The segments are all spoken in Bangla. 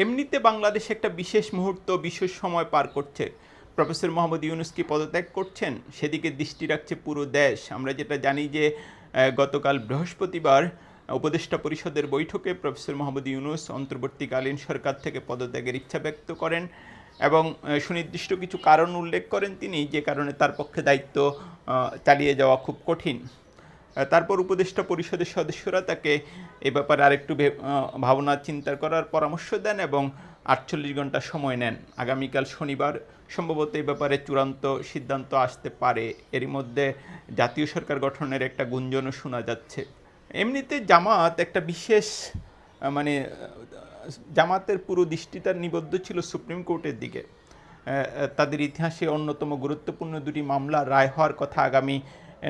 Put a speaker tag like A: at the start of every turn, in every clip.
A: এমনিতে বাংলাদেশ একটা বিশেষ মুহূর্ত, বিশেষ সময় পার করছে। প্রফেসর মোহাম্মদ ইউনূস কি পদত্যাগ করছেন? সেদিকে দৃষ্টি রাখছে পুরো দেশ। আমরা যেটা জানি যে গতকাল বৃহস্পতিবার উপদেষ্টা পরিষদের বৈঠকে প্রফেসর মোহাম্মদ ইউনূস অন্তর্বর্তীকালীন সরকার থেকে পদত্যাগের ইচ্ছা ব্যক্ত করেন এবং সুনির্দিষ্ট কিছু কারণ উল্লেখ করেন তিনি, যে কারণে তার পক্ষে দায়িত্ব চালিয়ে যাওয়া খুব কঠিন। তারপর উপদেষ্টা পরিষদের সদস্যরা তাকে এ ব্যাপারে আরেকটু ভাবনা চিন্তা করার পরামর্শ দেন এবং ৪৮ ঘন্টা সময় নেন। আগামীকাল শনিবার সম্ভবত এই ব্যাপারে চূড়ান্ত সিদ্ধান্ত আসতে পারে। এরই মধ্যে জাতীয় সরকার গঠনের একটা গুঞ্জনও শোনা যাচ্ছে। এমনিতে জামাত একটা বিশেষ মানে জামাতের পুরো দৃষ্টিটা নিবদ্ধ ছিল সুপ্রিম কোর্টের দিকে। তাদের ইতিহাসে অন্যতম গুরুত্বপূর্ণ দুটি মামলা রায় হওয়ার কথা আগামী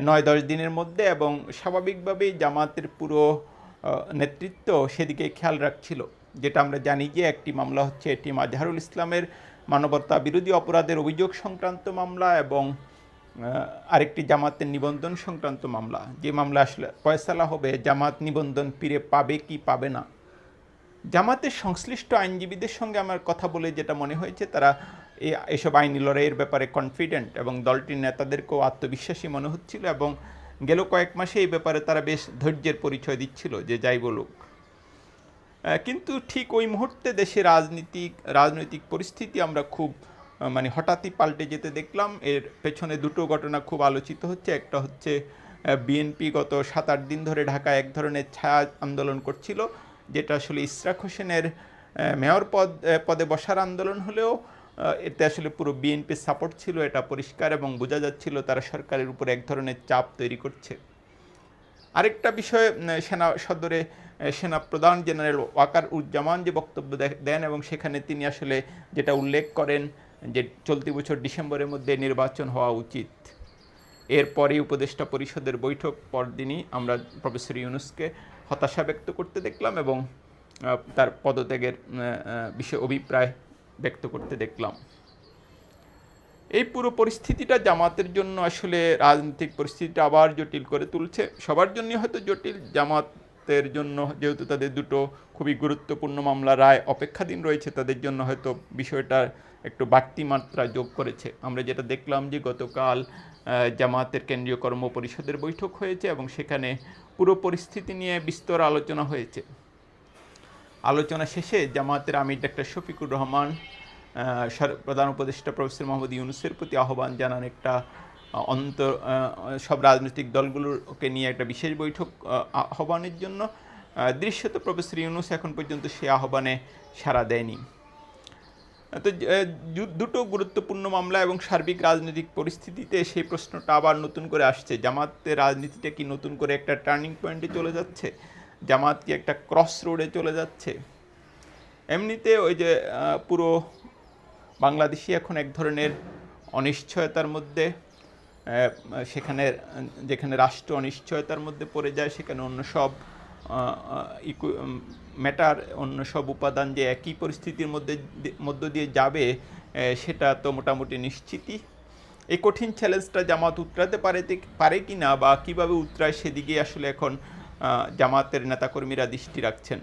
A: ৯-১০ দিনের মধ্যে, এবং স্বাভাবিকভাবেই জামাতের পুরো নেতৃত্ব সেদিকে খেয়াল রাখছিল। যেটা আমরা জানি যে একটি মামলা হচ্ছে এটি মাজহারুল ইসলামের মানবতা বিরোধী অপরাধের অভিযোগ সংক্রান্ত মামলা, এবং আরেকটি জামাতের নিবন্ধন সংক্রান্ত মামলা। যে মামলা আসলে ফয়সালা হবে জামাত নিবন্ধন ফিরে পাবে কি পাবে না। জামাতের সংশ্লিষ্ট আইনজীবীদের সঙ্গে আমার কথা বলে যেটা মনে হয়েছে, তারা এসব আইনি লড়াইয়ের ব্যাপারে কনফিডেন্ট এবং দলটির নেতাদেরকেও আত্মবিশ্বাসী মনে হচ্ছিল, এবং গেল কয়েক মাসে এই ব্যাপারে তারা বেশ ধৈর্যের পরিচয় দিচ্ছিল যে যাই বলুক। কিন্তু ঠিক ওই মুহূর্তে দেশের রাজনৈতিক পরিস্থিতি আমরা খুব হঠাৎই পাল্টে যেতে দেখলাম। এর পেছনে দুটো ঘটনা খুব আলোচিত হচ্ছে। একটা হচ্ছে বিএনপি গত ৭-৮ দিন ধরে ঢাকায় এক ধরনের ছায়া আন্দোলন করছিল, যেটা আসলে ইশরাক হোসেনের মেয়র পদে বসার আন্দোলন হলেও এতে আসলে পুরো বিএনপির সাপোর্ট ছিল, এটা পরিষ্কার, এবং বোঝা যাচ্ছিল তারা সরকারের উপর এক ধরনের চাপ তৈরি করছে। আরেকটা বিষয়, সেনা সদরে সেনা প্রধান জেনারেল ওয়াকার উজ্জামান যে বক্তব্য দেন, এবং সেখানে তিনি আসলে যেটা উল্লেখ করেন যে চলতি বছর ডিসেম্বরের মধ্যে নির্বাচন হওয়া উচিত। এরপরেই উপদেষ্টা পরিষদের বৈঠক পরদিনই আমরা প্রফেসর ইউনূসকে হতাশা ব্যক্ত করতে দেখলাম এবং তার পদত্যাগের বিষয়ে অভিপ্রায় ব্যক্ত করতে দেখলাম। এই পুরো পরিস্থিতিটা জামাতের জন্য আসলে রাজনৈতিক পরিস্থিতিটা আবার জটিল করে তুলছে। সবার জন্য হয়তো জটিল, জামাতের জন্য যেহেতু তাদের দুটো খুবই গুরুত্বপূর্ণ মামলা রায় অপেক্ষাধীন রয়েছে, তাদের জন্য হয়তো বিষয়টা একটু বাড়তি মাত্রা যোগ করেছে। আমরা যেটা দেখলাম যে গতকাল জামাতের কেন্দ্রীয় কর্ম পরিষদের বৈঠক হয়েছে এবং সেখানে পুরো পরিস্থিতি নিয়ে বিস্তর আলোচনা হয়েছে। আলোচনা শেষে জামাতের আমির ডাক্তার শফিকুর রহমান প্রধান উপদেষ্টা প্রফেসর মোহাম্মদ ইউনূসের প্রতি আহ্বান জানান একটা সব রাজনৈতিক দলগুলোকে নিয়ে একটা বিশেষ বৈঠক আহ্বানের জন্য। দৃশ্যত প্রফেসর ইউনূস এখন পর্যন্ত সে আহ্বানে সাড়া দেয়নি। তো দুটো গুরুত্বপূর্ণ মামলা এবং সার্বিক রাজনৈতিক পরিস্থিতিতে সেই প্রশ্নটা আবার নতুন করে আসছে, জামাতের রাজনীতিটা কি নতুন করে একটা টার্নিং পয়েন্টে চলে যাচ্ছে? জামাত কি একটা ক্রস রোডে চলে যাচ্ছে? এমনিতে ওই যে পুরো বাংলাদেশই এখন এক ধরনের অনিশ্চয়তার মধ্যে, যেখানে রাষ্ট্র অনিশ্চয়তার মধ্যে পড়ে যায়, সেখানে অন্য সব অন্য সব উপাদান যে একই পরিস্থিতির মধ্য দিয়ে যাবে সেটা তো মোটামুটি নিশ্চিতই। এই কঠিন চ্যালেঞ্জটা জামাত উতরাতে পারে কি না, বা কীভাবে উতরায় সেদিকে আসলে এখন জামাতের নেতাকর্মীরা দৃষ্টি রাখছেন।